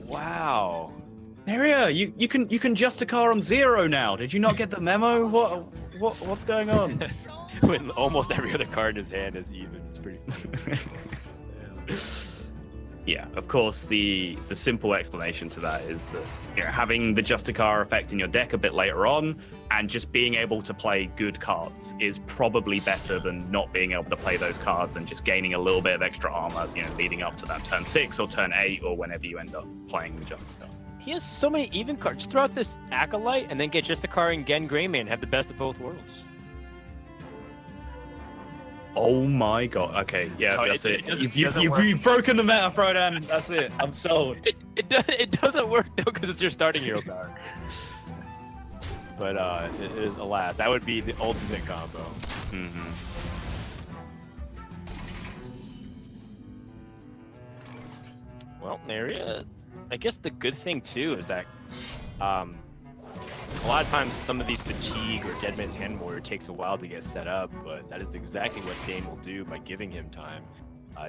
Wow. Neria, you can Justicar on 0 now. Did you not get the memo? What's going on? When almost every other card in his hand is even, it's pretty funny. Yeah, of course, the simple explanation to that is that having the Justicar effect in your deck a bit later on and just being able to play good cards is probably better than not being able to play those cards and just gaining a little bit of extra armor, leading up to that turn 6 or turn 8 or whenever you end up playing the Justicar. He has so many even cards. Just throw out this Acolyte and then get Justicar and Gen Greymane and have the best of both worlds. Oh my god. Okay, yeah, No, that's it. You've broken the meta, Frodan. That's it. I'm sold. It doesn't work though because it's your starting hero power. But alas, that would be the ultimate combo. Mm-hmm. Well, Neria, I guess the good thing too is that a lot of times some of these fatigue or Dead Man's Hand Warrior takes a while to get set up, but that is exactly what Dane will do by giving him time.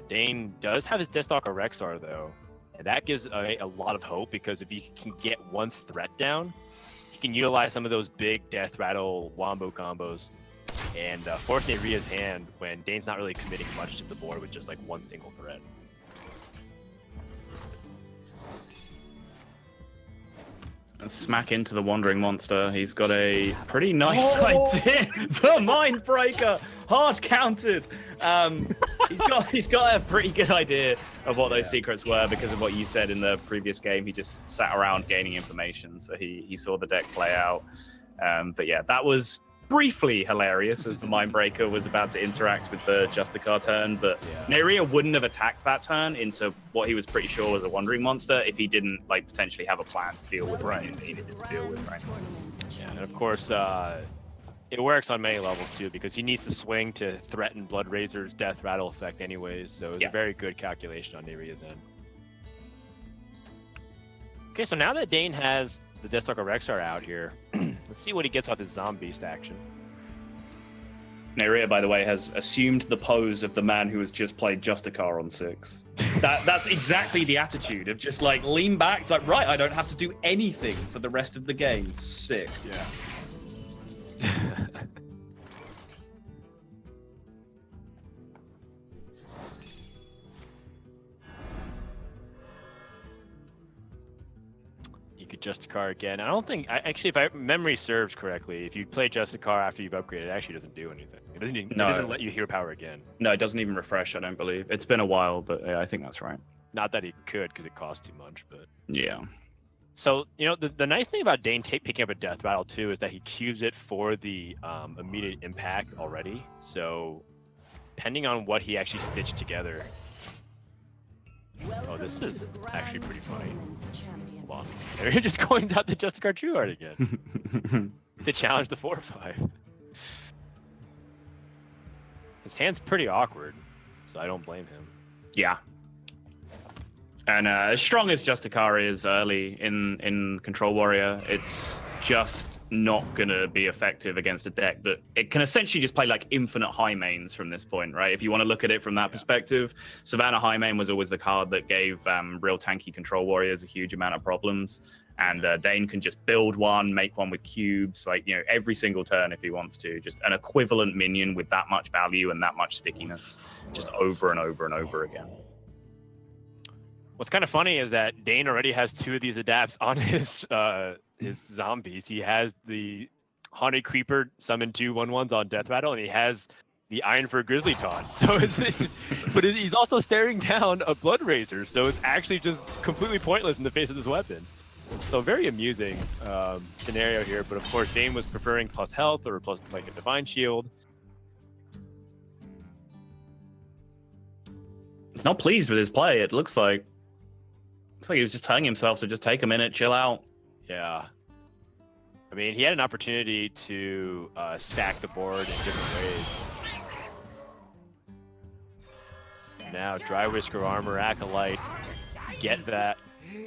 Dane does have his Deathstalker Rexar though, and that gives a lot of hope because if he can get one threat down, he can utilize some of those big Death Rattle Wombo combos and force Neria's hand when Dane's not really committing much to the board with just like one single threat. Smack into the Wandering Monster. He's got a pretty nice idea. The Mindbreaker, hard counted. He's got a pretty good idea of what those secrets were because of what you said in the previous game. He just sat around gaining information, so he saw the deck play out. But yeah, that was briefly hilarious as the Mindbreaker was about to interact with the Justicar turn, but Neria wouldn't have attacked that turn into what he was pretty sure was a Wandering Monster if he didn't potentially have a plan to deal with if he needed to deal with Yeah, and of course it works on many levels too because he needs to swing to threaten Bloodrazor's Death Rattle effect anyways, so it's a very good calculation on Neria's end. Okay, so now that Dane has the Deathstalker Rexar out here, let's see what he gets off his Zombeast action. Neria, by the way, has assumed the pose of the man who has just played Justicar on 6. That's exactly the attitude of just lean back. It's right, I don't have to do anything for the rest of the game. Sick. Yeah. Justicar again. I don't think, actually, if I memory serves correctly, if you play Justicar after you've upgraded, it actually doesn't do anything. It doesn't let you hero power again. No, it doesn't even refresh, I don't believe. It's been a while, but yeah, I think that's right. Not that he could, because it costs too much, but... Yeah. So, the nice thing about Dane picking up a Death Rattle, too, is that he cubes it for the immediate impact already. So, depending on what he actually stitched together... Oh, this is actually pretty funny. They're just going out the Justicar True Art again to challenge the 4/5. His hand's pretty awkward, so I don't blame him. Yeah. And as strong as Justicar is early in Control Warrior, it's just not going to be effective against a deck that it can essentially just play infinite high mains from this point, right? If you want to look at it from that perspective, Savannah High Main was always the card that gave real tanky Control Warriors a huge amount of problems. And Dane can just build one, make one with cubes, every single turn if he wants to. Just an equivalent minion with that much value and that much stickiness, just over and over and over again. What's kind of funny is that Dane already has 2 of these adapts on his zombies. He has the Haunted Creeper summon 2 1/1s on Death Rattle, and he has the Ironfur Grizzly Taunt. So but he's also staring down a Bloodrazor, so it's actually just completely pointless in the face of this weapon. So very amusing scenario here, but of course Dane was preferring plus health or plus a Divine Shield. He's not pleased with his play, it looks like. Looks like he was just telling himself to just take a minute, chill out. Yeah. I mean, he had an opportunity to stack the board in different ways. Now, Dry Whisker Armor, Acolyte, get that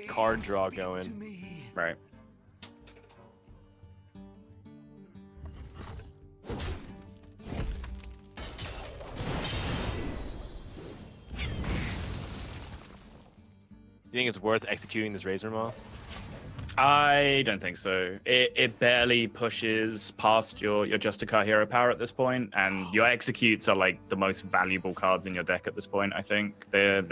card draw going. Right. you think it's worth executing this Razor Maw? I don't think so. It barely pushes past your Justicar hero power at this point, and your executes are like the most valuable cards in your deck at this point. I think they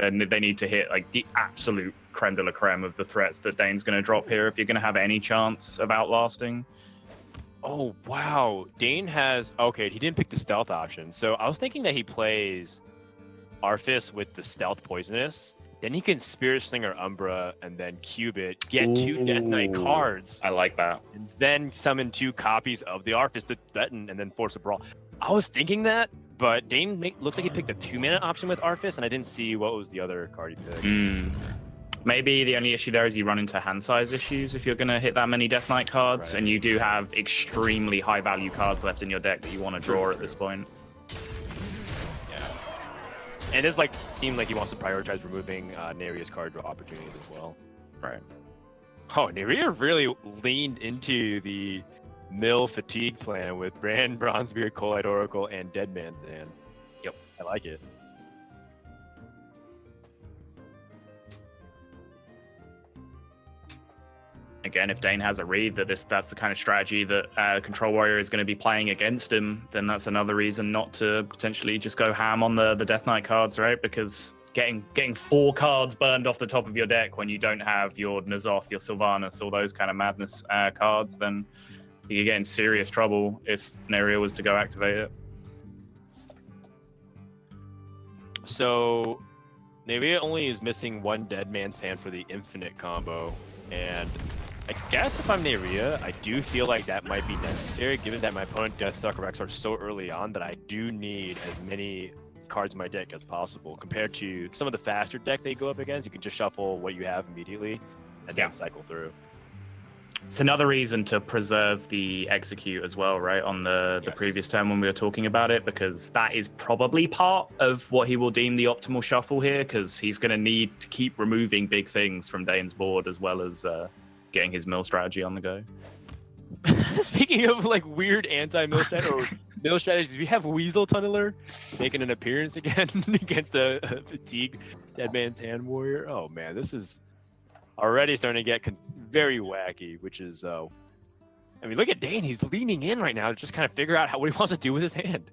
need to hit like the absolute creme de la creme of the threats that Dane's going to drop here if you're going to have any chance of outlasting. Oh wow, Dane has okay. He didn't pick the stealth option, so I was thinking that he plays Arthas with the stealth poisonous. Then he can Spirit Slinger Umbra and then cube it, get 2 Death Knight cards. I like that. And then summon 2 copies of the Arthas to threaten and then force a brawl. I was thinking that, but Dane looks like he picked a 2-mana option with Arthas, and I didn't see what was the other card he picked. Maybe the only issue there is you run into hand size issues if you're going to hit that many Death Knight cards, and you do have extremely high value cards left in your deck that you want to draw at this point. And this like seemed like he wants to prioritize removing Neria's card draw opportunities as well. Right. Oh, Neria really leaned into the mill fatigue plan with Brand, Bronzebeard, Collide Oracle, and Dead Man's Hand. Yep. I like it. Again, if Dane has a read that that's the kind of strategy that Control Warrior is going to be playing against him, then that's another reason not to potentially just go ham on the Death Knight cards, right? Because getting 4 cards burned off the top of your deck when you don't have your N'Zoth, your Sylvanas, all those kind of madness cards, then you could get in serious trouble if Neria was to go activate it. So, Neria only is missing 1 Dead Man's Hand for the Infinite combo, and I guess if I'm Neria, I do feel like that might be necessary, given that my opponent Deathstalker Rex are so early on that I do need as many cards in my deck as possible. Compared to some of the faster decks they go up against, you can just shuffle what you have immediately and then cycle through. It's another reason to preserve the execute as well, right? On the previous turn when we were talking about it, because that is probably part of what he will deem the optimal shuffle here, because he's going to need to keep removing big things from Dane's board as well as getting his mill strategy on the go. Speaking of like weird anti-mill strategy or mill strategies, we have Weasel Tunneler making an appearance again against the Fatigue Dead Man's Hand Warrior. Oh man, this is already starting to get very wacky, which is, I mean, look at Dane. He's leaning in right now to just kind of figure out what he wants to do with his hand.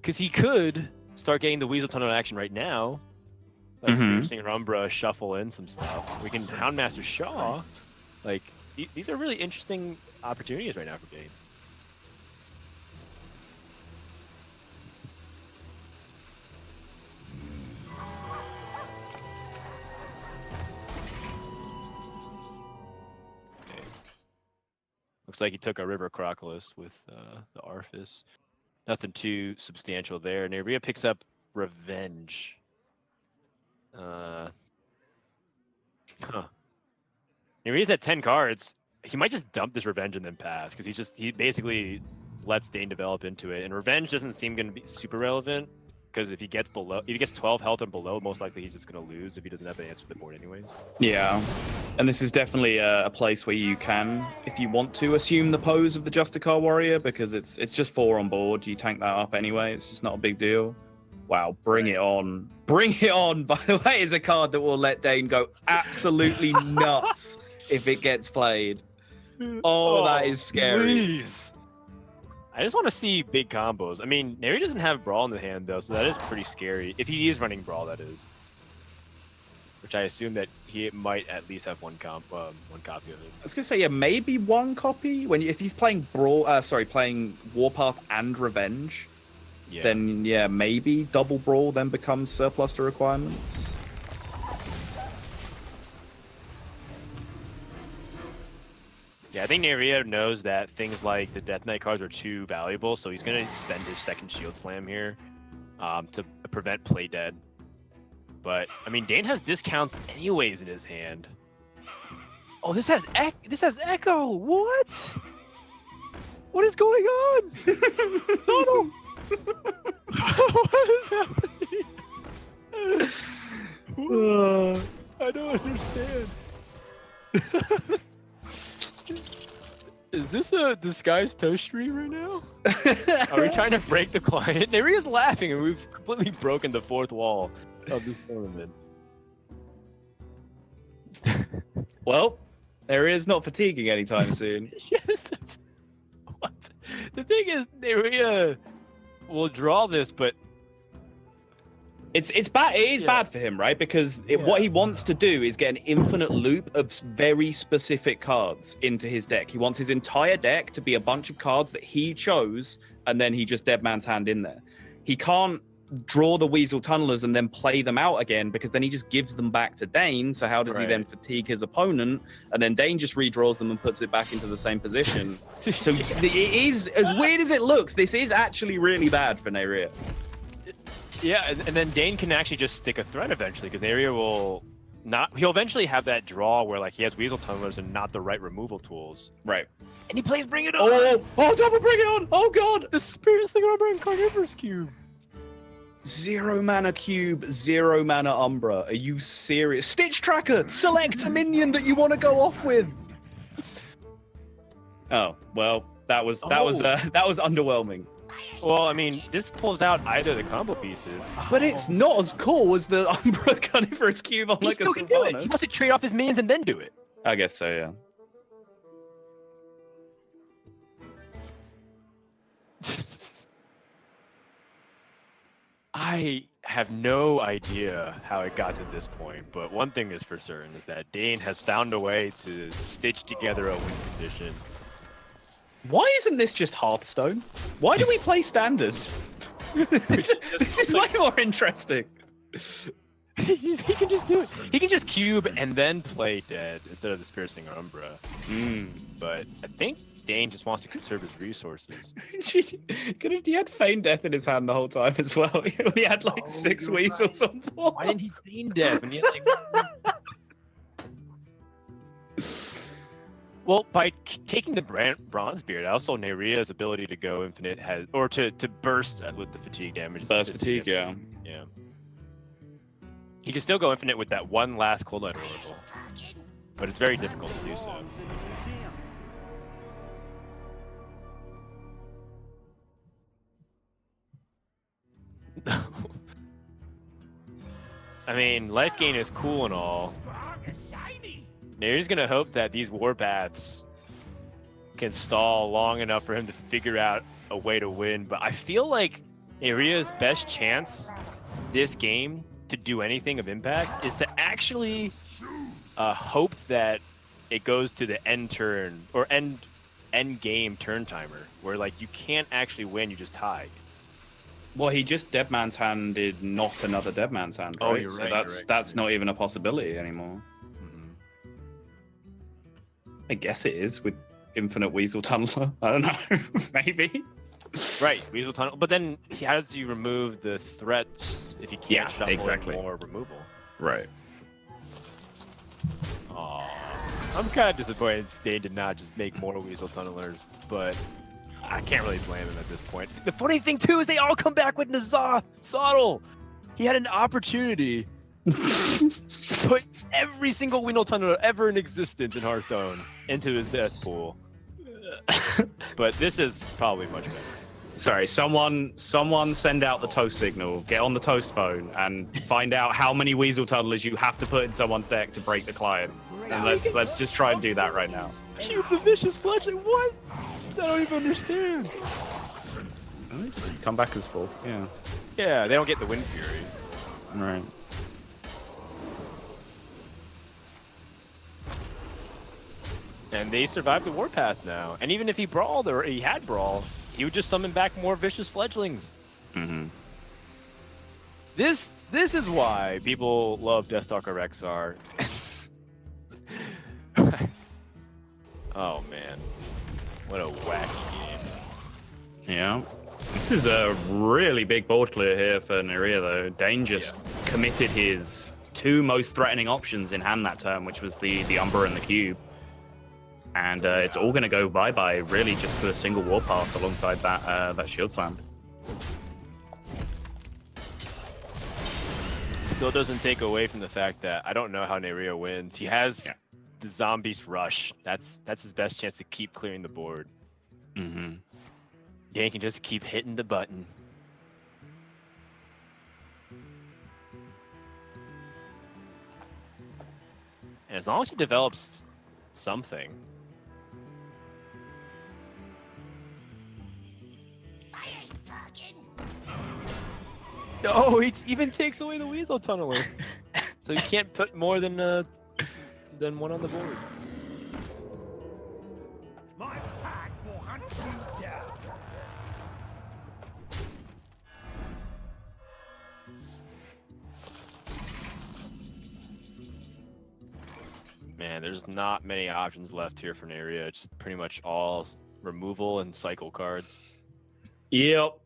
Because he could start getting the Weasel Tunnel action right now. Like Spirit Umbra, shuffle in some stuff. We can Houndmaster Shaw. Like, these are really interesting opportunities right now for Dane. Looks like he took a River Crocodilus with the Arthas. Nothing too substantial there. Neria picks up Revenge. Neria's at 10 cards. He might just dump this Revenge and then pass, because he basically lets Dane develop into it. And Revenge doesn't seem going to be super relevant, because if he gets 12 health and below, most likely he's just going to lose if he doesn't have an answer to the board anyways. Yeah, and this is definitely a place where you can, if you want to, assume the pose of the Justicar Warrior, because it's just 4 on board. You tank that up anyway. It's just not a big deal. Wow, bring it on. Bring it on, by the way, is a card that will let Dane go absolutely nuts if it gets played. Oh, that is scary. Please. I just want to see big combos. I mean, Neria doesn't have Brawl in the hand, though, so that is pretty scary. If he is running Brawl, that is. Which I assume that he might at least have one copy of it. I was going to say, yeah, maybe 1 copy. If he's playing playing Warpath and Revenge, then, yeah, maybe double Brawl then becomes surplus to requirements. Yeah, I think Neria knows that things like the Death Knight cards are too valuable, so he's going to spend his second Shield Slam here to prevent Play Dead. But, I mean, Dane has discounts anyways in his hand. Oh, this has Echo! What? What is going on? Total. What is happening? I don't understand. Is this a disguised toast stream right now? Are we trying to break the client? Neria's laughing and we've completely broken the 4th wall of this tournament. Well, there is not fatiguing anytime soon. Yes. What? The thing is, Neria will draw this, but It's bad. It is bad for him, right? Because what he wants to do is get an infinite loop of very specific cards into his deck. He wants his entire deck to be a bunch of cards that he chose, and then he just dead man's hand in there. He can't draw the Weasel Tunnelers and then play them out again, because then he just gives them back to Dane. So how does he then fatigue his opponent? And then Dane just redraws them and puts it back into the same position. So it is, as weird as it looks, this is actually really bad for Neria. Yeah, and then Dane can actually just stick a threat eventually, because Neria will not. He'll eventually have that draw where like he has Weasel Tunnelers and not the right removal tools. Right. And he plays Bring It On. Oh, double Bring It On! Oh god! The Spirit Slinger Umbra and Carnivorous Cube. 0 mana cube, 0 mana Umbra. Are you serious? Stitch Tracker! Select a minion that you want to go off with. Oh well, that was underwhelming. Well, I mean, this pulls out either the combo pieces. But it's not as cool as the Umbra Carnivorous Cube on like a Savannah. He wants to trade off his minions and then do it. I guess so, yeah. I have no idea how it got to this point, but one thing is for certain is that Dane has found a way to stitch together a win condition. Why isn't this just Hearthstone? Why do we play Standard? this is way more interesting. He can just do it. He can just cube and then play dead instead of the Spirit Slinger Umbra. But I think Dane just wants to conserve his resources. He had Feign Death in his hand the whole time as well. He had like 6 weasels on board. Why didn't he Feign Death when he had like... Well, by taking the Bronze Beard, also Neria's ability to go infinite has, or to burst with the fatigue damage. Burst fatigue, yeah. Yeah. He can still go infinite with that one last Cold Light Oracle, but it's very difficult to do so. I mean, life gain is cool and all. Neria's gonna hope that these warpaths can stall long enough for him to figure out a way to win, but I feel like Neria's best chance this game to do anything of impact is to actually hope that it goes to the end turn or end game turn timer, where like you can't actually win, you just tied. Well, he just dead man's handed not another dead man's hand, right? Oh, you're right. So that's not even a possibility anymore. I guess it is with Infinite Weasel Tunneler. I don't know. Maybe. Right, Weasel Tunnel. But then how does he remove the threats if he can't shuffle more removal? Right. Aww. I'm kind of disappointed Dane did not just make more Weasel Tunnelers, but I can't really blame him at this point. The funny thing too is they all come back with Nazar Sottle. He had an opportunity to put every single Weasel Tunneler ever in existence in Hearthstone into his death pool. But this is probably much better. Sorry, someone send out the toast signal. Get on the toast phone and find out how many Weasel Tunnelers you have to put in someone's deck to break the client. And let's just try and do that right now. Cube the Vicious Fletchling, what? I don't even understand. Just come back as full, yeah. Yeah, they don't get the Wind Fury. Right. And they survived the Warpath now. And even if he brawled, or he had Brawl, he would just summon back more Vicious Fledglings. Mm-hmm. This is why people love Deathstalker Rexar. Oh man, what a wacky game. Yeah. This is a really big board clear here for Neria though. Dane just committed his 2 most threatening options in hand that turn, which was the Umbra and the Cube. And it's all going to go bye-bye, really, just for a single Warpath alongside that Shield Slam. Still doesn't take away from the fact that I don't know how Neria wins. He has the Zombies Rush. That's his best chance to keep clearing the board. Mm-hmm. Dane can just keep hitting the button. And as long as he develops something. I ain't talking. Oh, he even takes away the weasel tunneler. So you can't put more than one on the board. My pack will hunt you down. Man, there's not many options left here for Neria. It's pretty much all removal and cycle cards. Yep.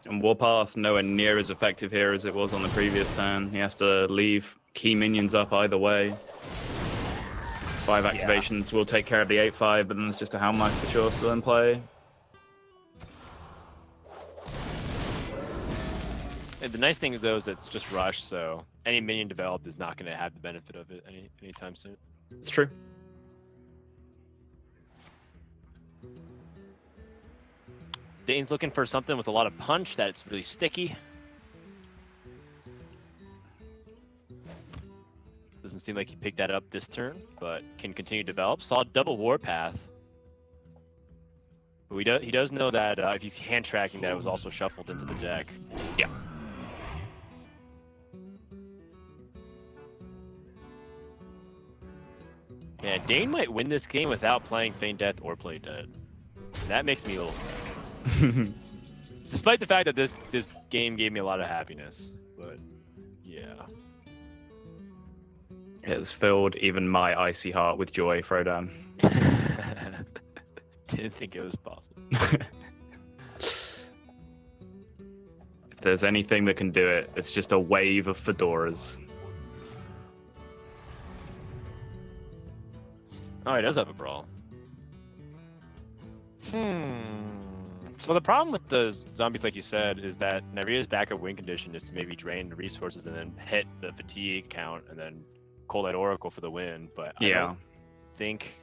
And Warpath nowhere near as effective here as it was on the previous turn. He has to leave key minions up either way. 5 activations will take care of the 8/5, but then there's just a Hound Mice for sure still in play. And the nice thing though is that it's just rush, so any minion developed is not going to have the benefit of it anytime soon. It's true. Dane's looking for something with a lot of punch that's really sticky. Doesn't seem like he picked that up this turn, but can continue to develop. Saw double Warpath. But he does know that if he's hand tracking that it was also shuffled into the deck. Yeah. Man, Dane might win this game without playing Feign Death or Play Dead. That makes me a little sad. Despite the fact that this game gave me a lot of happiness, but yeah. It has filled even my icy heart with joy, Frodan. Didn't think it was possible. If there's anything that can do it, it's just a wave of fedoras. Oh, he does have a brawl. So the problem with the zombies, like you said, is that Neria's backup win condition is to maybe drain the resources and then hit the fatigue count and then Cold Light Oracle for the win. But I don't think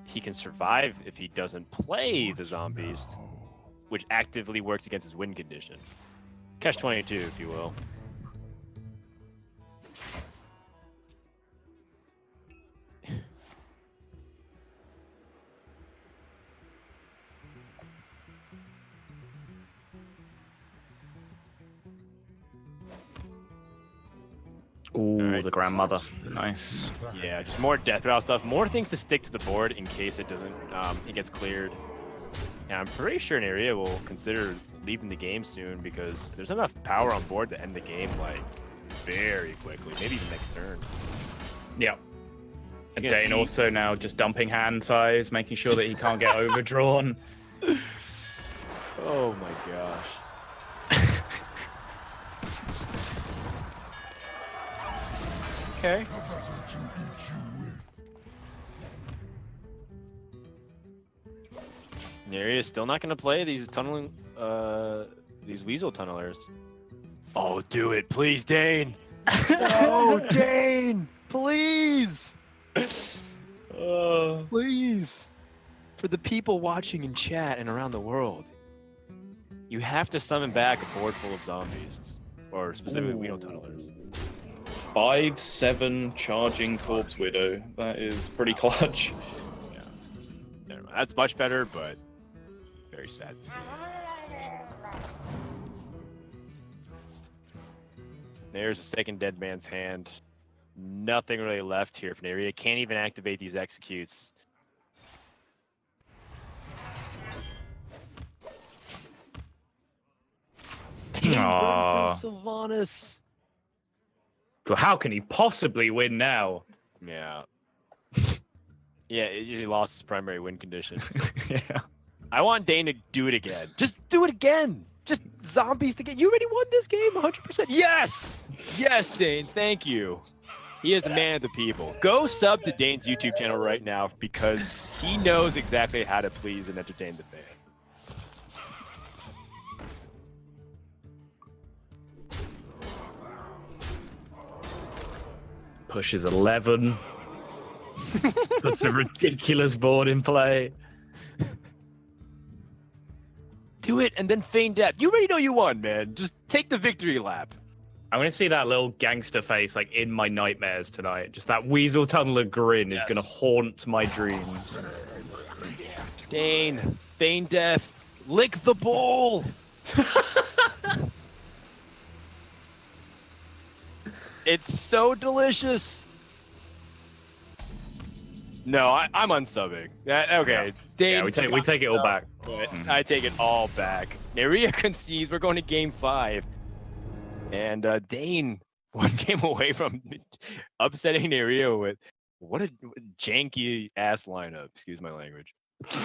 he can survive if he doesn't play the zombies, which actively works against his win condition. Catch-22, if you will. Ooh, right. The grandmother. Nice. Yeah, just more death rattle stuff, more things to stick to the board in case it doesn't, it gets cleared. And I'm pretty sure Neria will consider leaving the game soon because there's enough power on board to end the game like very quickly, maybe even next turn. Yeah. And Dane also now just dumping hand size, making sure that he can't get overdrawn. Oh my gosh. Okay. Neria is still not going to play these tunneling, these weasel tunnelers. Oh, do it, please, Dane. No, Dane, please. Please. For the people watching in chat and around the world, you have to summon back a board full of zombies, or specifically weasel tunnelers. 5/7 charging Corpse Widow. That is pretty clutch. Yeah. Never mind. That's much better, but very sad to see. There's a second dead man's hand. Nothing really left here for Neria. Can't even activate these executes. Versus Sylvanas. So how can he possibly win now? Yeah. Yeah, he lost his primary win condition. Yeah. I want Dane to do it again. Just do it again. Just zombies to get. You already won this game 100%. Yes! Yes, Dane. Thank you. He is a man of the people. Go sub to Dane's YouTube channel right now because he knows exactly how to please and entertain the fan. Pushes 11. Puts a ridiculous board in play. Do it and then feign death. You already know you won, man. Just take the victory lap. I'm gonna see that little gangster face like in my nightmares tonight. Just that weasel tunneler grin is gonna haunt my dreams. Dane Death, lick the bowl. It's so delicious. No, I'm unsubbing. Okay, Dane. Yeah, we take it all back. I take it all back. Neria concedes. We're going to game 5. And Dane, 1 game away from upsetting Neria with what a janky ass lineup. Excuse my language.